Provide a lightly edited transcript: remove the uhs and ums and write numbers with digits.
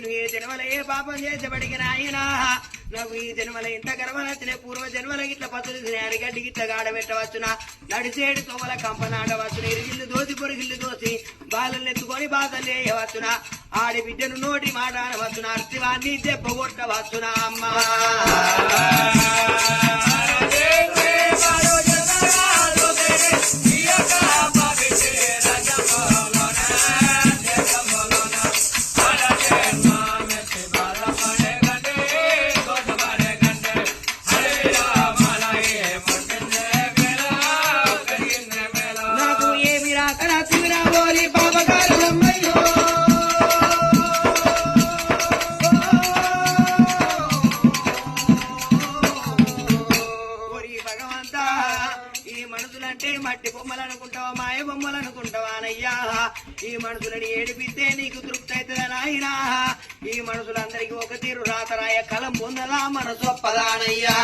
నేను ఏ జన్మల ఏ పాపం చేసేబడికి నాయనా నాకు ఈ జన్మల ఇంత గర్వనచ్చిన పూర్వ జన్మల గిట్ల పతులు అరిగడ్డి గిట్ల గాడబెట్టవచ్చునా నడిసేడు తోమల కంపనాడవచ్చున ఇరిగిల్లు దోసి పొరిగిల్లు దోసి బాలలు ఎత్తుకొని బాధలు వేయవచ్చునా ఆడి బిడ్డను నోటి మాట అనవచ్చునా అర్థివాన్ని దెబ్బగొట్టవచ్చునా అమ్మా మట్టి బొమ్మలు అనుకుంటావా మాయ బొమ్మలు అనుకుంటావా అనయ్యా ఈ మనుషులని ఏడిపిస్తే నీకు తృప్తి అవుతుందా నాయనా ఈ మనుషులందరికీ ఒక తీరు రాతరాయ కలం పొందదా మనసొప్పదానయ్యా